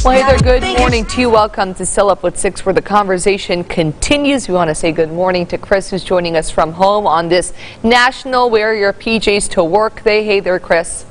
Well, hey there, good morning to you. Welcome to Still Up with 6, where the conversation continues. We want to say good morning to Chris, who's joining us from home on this National Wear Your PJs to Work Day. Hey there, Chris.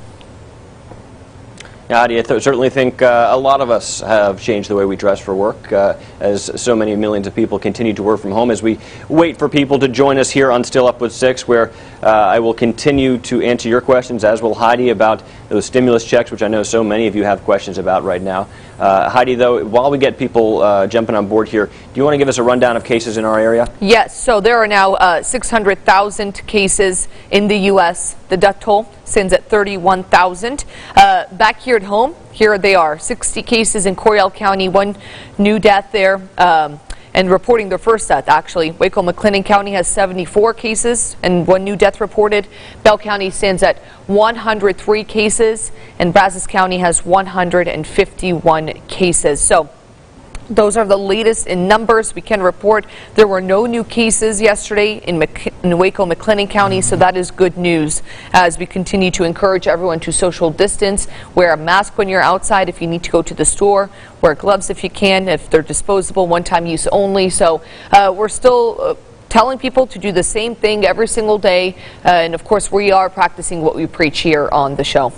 Yeah, I certainly think a lot of us have changed the way we dress for work as so many millions of people continue to work from home. As we wait for people to join us here on Still Up with 6, where I will continue to answer your questions, as will Heidi, about those stimulus checks, which I know so many of you have questions about right now. Heidi, though, while we get people jumping on board here, do you want to give us a rundown of cases in our area? Yes, so there are now 600,000 cases in the U.S. The death toll stands at 31,000. Back here at home, here they are, 60 cases in Coryell County, one new death there, and reporting their first death, actually. Waco-McLennan County has 74 cases and one new death reported. Bell County stands at 103 cases, and Brazos County has 151 cases. So those are the latest in numbers. We can report there were no new cases yesterday in Waco-McLennan County, so that is good news as we continue to encourage everyone to social distance, wear a mask when you're outside if you need to go to the store, wear gloves if you can, if they're disposable, one-time use only. So we're still telling people to do the same thing every single day, and of course we are practicing what we preach here on the show.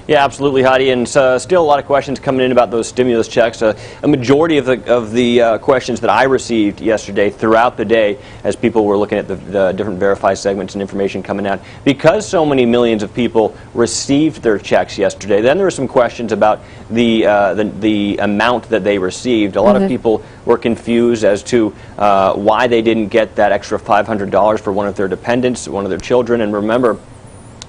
Yeah, absolutely, Heidi, and still a lot of questions coming in about those stimulus checks. A majority of the questions that I received yesterday throughout the day, as people were looking at the different Verify segments and information coming out, because so many millions of people received their checks yesterday. Then there were some questions about the amount that they received. A lot of people were confused as to why they didn't get that extra $500 for one of their dependents, one of their children. And remember,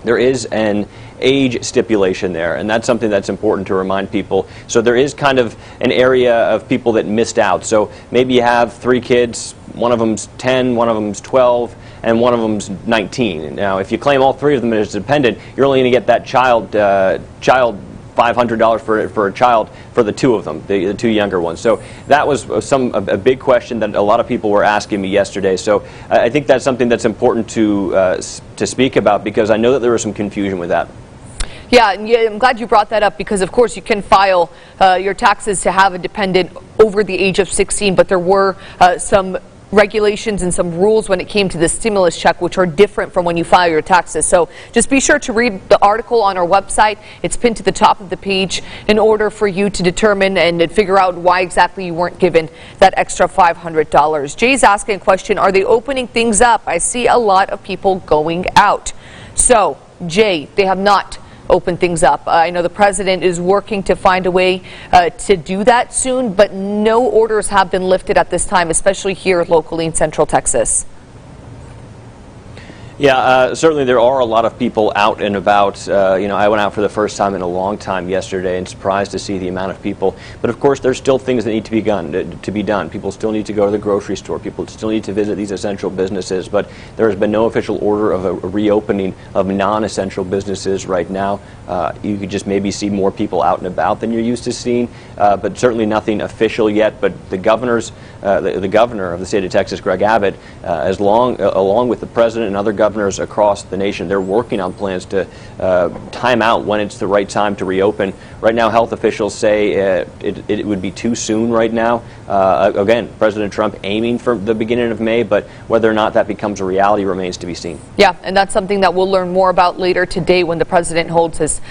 there is an age stipulation there, and that's something that's important to remind people. So there is kind of an area of people that missed out. So maybe you have 3 kids, one of them's 10, one of them's 12, and one of them's 19. Now, if you claim all 3 of them as dependent, you're only going to get that child $500 for a child for the 2 of them, the 2 younger ones. So that was a big question that a lot of people were asking me yesterday. So I think that's something that's important to speak about, because I know that there was some confusion with that. Yeah, and I'm glad you brought that up, because of course you can file your taxes to have a dependent over the age of 16, but there were some regulations and some rules when it came to the stimulus check, which are different from when you file your taxes. So just be sure to read the article on our website. It's pinned to the top of the page in order for you to determine and figure out why exactly you weren't given that extra $500. Jay's asking a question, are they opening things up? I see a lot of people going out. So, Jay, they have not open things up. I know the president is working to find a way to do that soon, but no orders have been lifted at this time, especially here locally in Central Texas. Yeah, certainly there are a lot of people out and about. I went out for the first time in a long time yesterday, and surprised to see the amount of people. But of course, there's still things that need to be done. People still need to go to the grocery store. People still need to visit these essential businesses. But there has been no official order of a reopening of non-essential businesses right now. You could just maybe see more people out and about than you're used to seeing, but certainly nothing official yet. But the governor of the state of Texas, Greg Abbott, along with the president and other governors across the nation, they're working on plans to time out when it's the right time to reopen. Right now, health officials say it would be too soon right now. Again, President Trump aiming for the beginning of May, but whether or not that becomes a reality remains to be seen. Yeah, and that's something that we'll learn more about later today when the president holds his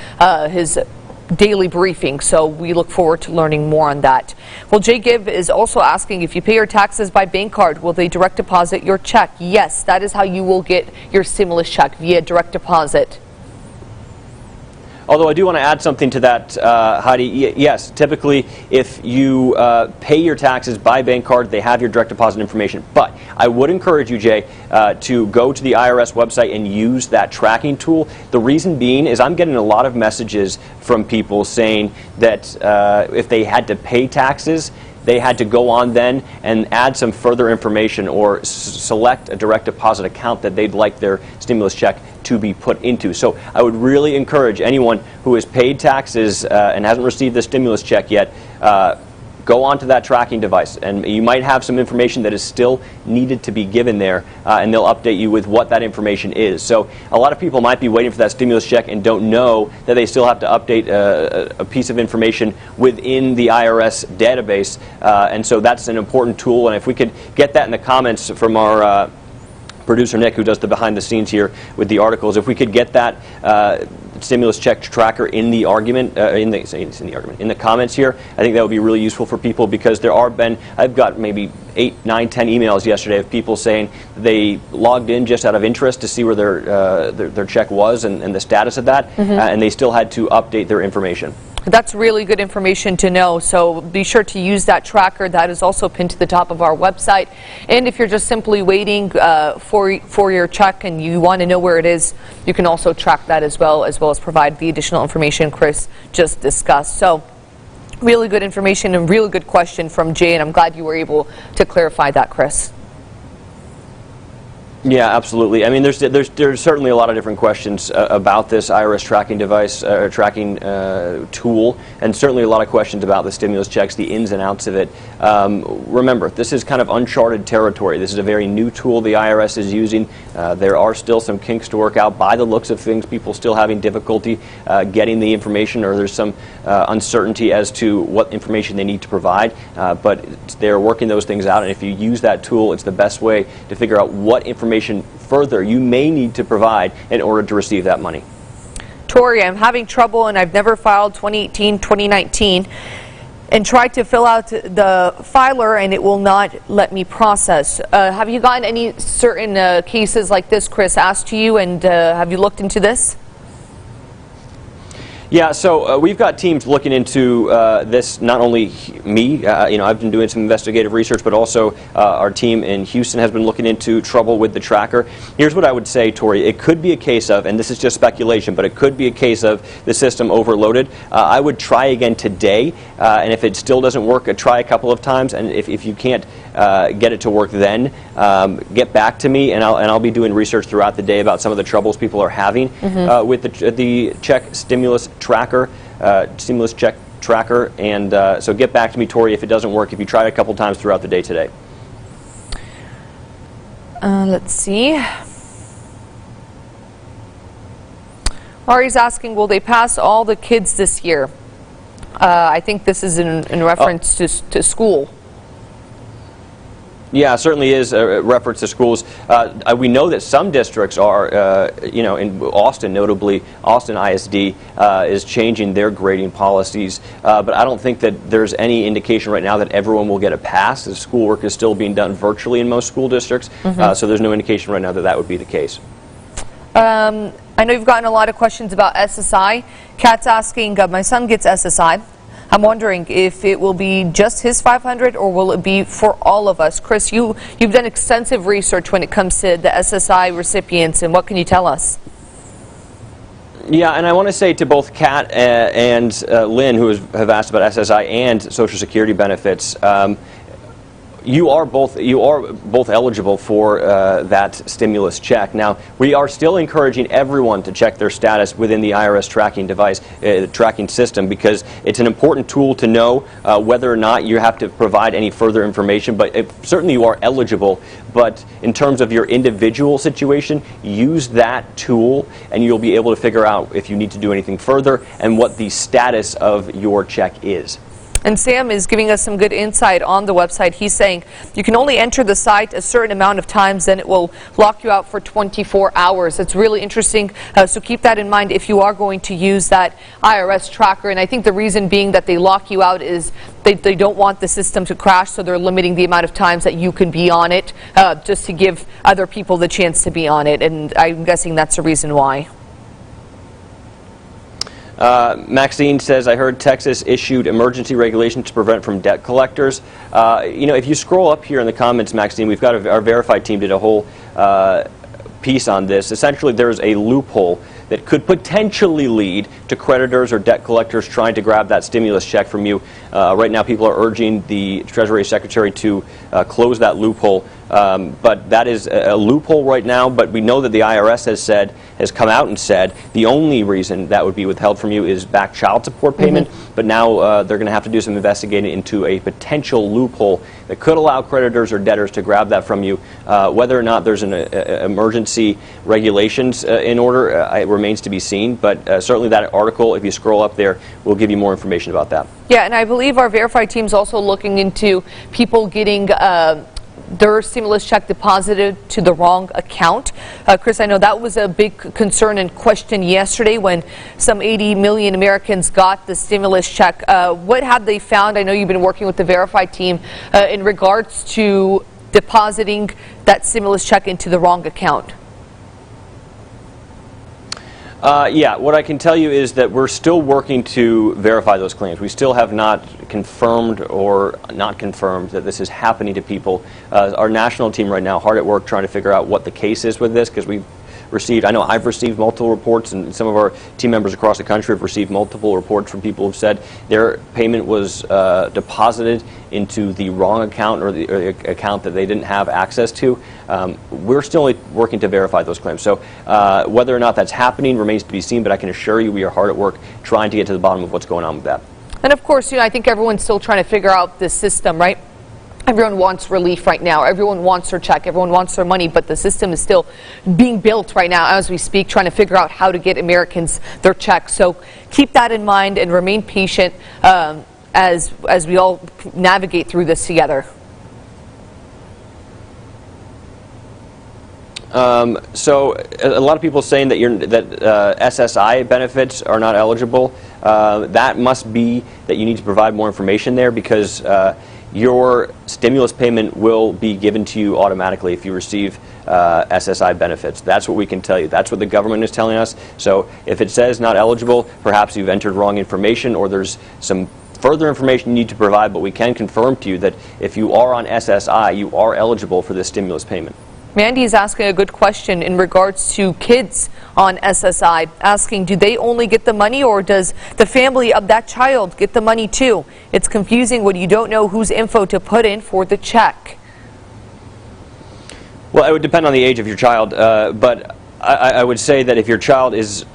daily briefing, so we look forward to learning more on that. Well, Jay Gibb is also asking, if you pay your taxes by bank card, will they direct deposit your check? Yes, that is how you will get your stimulus check, via direct deposit. Although I do want to add something to that, Heidi. Yes, typically if you pay your taxes by bank card, they have your direct deposit information. But I would encourage you, Jay, to go to the IRS website and use that tracking tool. The reason being is I'm getting a lot of messages from people saying that if they had to pay taxes, they had to go on then and add some further information or select a direct deposit account that they'd like their stimulus check to be put into. So I would really encourage anyone who has paid taxes and hasn't received the stimulus check yet, go onto that tracking device, and you might have some information that is still needed to be given there, and they'll update you with what that information is. So a lot of people might be waiting for that stimulus check and don't know that they still have to update a piece of information within the IRS database, and so that's an important tool. And if we could get that in the comments from our producer Nick, who does the behind the scenes here with the articles, if we could get that stimulus check tracker in the argument, in the comments here, I think that would be really useful for people, because I've got maybe 8, 9, 10 emails yesterday of people saying they logged in just out of interest to see where their check was and the status of that, and they still had to update their information. That's really good information to know, so be sure to use that tracker. That is also pinned to the top of our website. And if you're just simply waiting for your check and you want to know where it is, you can also track that as well as provide the additional information Chris just discussed. So really good information and really good question from Jay, and I'm glad you were able to clarify that, Chris. Yeah, absolutely. I mean, there's certainly a lot of different questions about this IRS tracking device, tracking tool, and certainly a lot of questions about the stimulus checks, the ins and outs of it. Remember, this is kind of uncharted territory. This is a very new tool the IRS is using. There are still some kinks to work out. By the looks of things, people still having difficulty getting the information, or there's some uncertainty as to what information they need to provide. But they're working those things out, and if you use that tool, it's the best way to figure out what information further you may need to provide in order to receive that money. Tori, I'm having trouble and I've never filed 2018, 2019 and tried to fill out the filer and it will not let me process. Have you gotten any certain cases like this, Chris, asked to you, and have you looked into this? Yeah, so we've got teams looking into this, not only me, I've been doing some investigative research, but also our team in Houston has been looking into trouble with the tracker. Here's what I would say, Tori. It could be a case of, and this is just speculation, but it could be a case of the system overloaded. I would try again today, and if it still doesn't work, try a couple of times, and if you can't get it to work then, get back to me, and I'll be doing research throughout the day about some of the troubles people are having with the check stimulus tracker, stimulus check tracker, and so get back to me, Tori, if it doesn't work, if you try it a couple times throughout the day today. Let's see. Ari's asking, will they pass all the kids this year? I think this is in reference to school. Yeah, it certainly is a reference to schools. We know that some districts are, in Austin, notably Austin ISD, is changing their grading policies. But I don't think that there's any indication right now that everyone will get a pass. The schoolwork is still being done virtually in most school districts, so there's no indication right now that that would be the case. I know you've gotten a lot of questions about SSI. Kat's asking, my son gets SSI. I'm wondering if it will be just his 500 or will it be for all of us? Chris, you've done extensive research when it comes to the SSI recipients, and what can you tell us? Yeah, and I want to say to both Kat and Lynn, who have asked about SSI and Social Security benefits, you are both eligible for that stimulus check. Now, we are still encouraging everyone to check their status within the IRS tracking device, tracking system, because it's an important tool to know whether or not you have to provide any further information. But certainly you are eligible. But in terms of your individual situation, use that tool, and you'll be able to figure out if you need to do anything further and what the status of your check is. And Sam is giving us some good insight on the website. He's saying you can only enter the site a certain amount of times, then it will lock you out for 24 hours. It's really interesting, so keep that in mind if you are going to use that IRS tracker. And I think the reason being that they lock you out is they don't want the system to crash, so they're limiting the amount of times that you can be on it, just to give other people the chance to be on it. And I'm guessing that's the reason why. Maxine says, I heard Texas issued emergency regulations to prevent from debt collectors. If you scroll up here in the comments, Maxine, we've got our verified team did a whole piece on this. Essentially, there's a loophole that could potentially lead to creditors or debt collectors trying to grab that stimulus check from you. Right now, people are urging the Treasury Secretary to close that loophole. But that is a loophole right now. But we know that the IRS has come out and said the only reason that would be withheld from you is back child support payment. But now they're going to have to do some investigating into a potential loophole that could allow creditors or debtors to grab that from you. Whether or not there's an emergency regulations in order, it remains to be seen. But certainly that article, if you scroll up there, will give you more information about that. Yeah, and I believe our Verified team's also looking into people getting their stimulus check deposited to the wrong account. Chris, I know that was a big concern and question yesterday when some 80 million Americans got the stimulus check. What have they found? I know you've been working with the Verified team in regards to depositing that stimulus check into the wrong account. Yeah, what I can tell you is that we're still working to verify those claims. We still have not confirmed or not confirmed that this is happening to people. Our national team right now hard at work trying to figure out what the case is with this, because we've received, I know I've received multiple reports, and some of our team members across the country have received multiple reports from people who have said their payment was deposited into the wrong account or the account that they didn't have access to. We're still working to verify those claims. So whether or not that's happening remains to be seen, but I can assure you we are hard at work trying to get to the bottom of what's going on with that. And of course, I think everyone's still trying to figure out this system, right? Everyone wants relief right now. Everyone wants their check. Everyone wants their money, but the system is still being built right now as we speak, trying to figure out how to get Americans their checks. So keep that in mind and remain patient as we all navigate through this together. So a lot of people saying that SSI benefits are not eligible. That must be that you need to provide more information there, because your stimulus payment will be given to you automatically if you receive SSI benefits. That's what we can tell you. That's what the government is telling us. So if it says not eligible, perhaps you've entered wrong information, or there's some further information you need to provide, but we can confirm to you that if you are on SSI, you are eligible for this stimulus payment. Mandy is asking a good question in regards to kids on SSI, asking, do they only get the money, or does the family of that child get the money too? It's confusing when you don't know whose info to put in for the check. Well, it would depend on the age of your child, but I would say that if your child is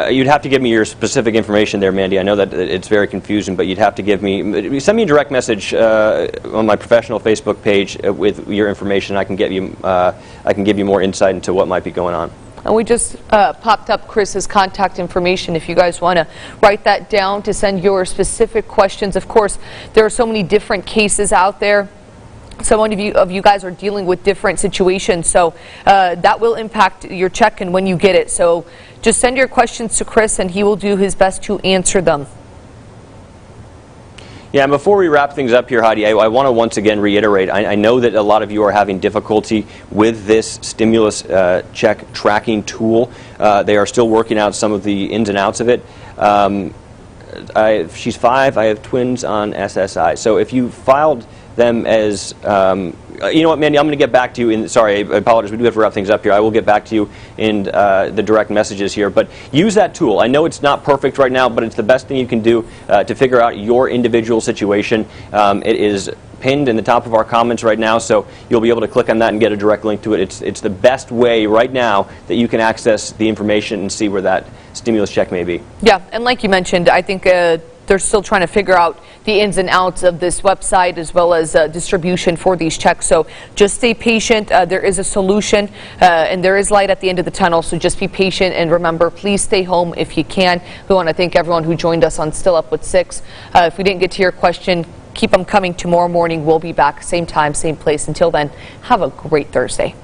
you'd have to give me your specific information there, Mandy. I know that it's very confusing, but you'd have to give me, send me a direct message on my professional Facebook page with your information. I can give you more insight into what might be going on. And we just popped up Chris's contact information if you guys want to write that down to send your specific questions. Of course, there are so many different cases out there. So many of you guys are dealing with different situations, so that will impact your check and when you get it. So just send your questions to Chris, and he will do his best to answer them. Yeah, and before we wrap things up here, Heidi, I want to once again reiterate, I know that a lot of you are having difficulty with this stimulus check tracking tool. They are still working out some of the ins and outs of it. She's 5, I have twins on SSI. So if you filed them as, you know what, Mandy, I'm going to get back to you sorry, I apologize, we do have to wrap things up here. I will get back to you in the direct messages here, but use that tool. I know it's not perfect right now, but it's the best thing you can do to figure out your individual situation. It is pinned in the top of our comments right now, so you'll be able to click on that and get a direct link to it. It's the best way right now that you can access the information and see where that stimulus check may be. Yeah, and like you mentioned, I think they're still trying to figure out the ins and outs of this website as well as distribution for these checks. So just stay patient. There is a solution and there is light at the end of the tunnel. So just be patient and remember, please stay home if you can. We want to thank everyone who joined us on Still Up with 6. If we didn't get to your question, keep them coming tomorrow morning. We'll be back same time, same place. Until then, have a great Thursday.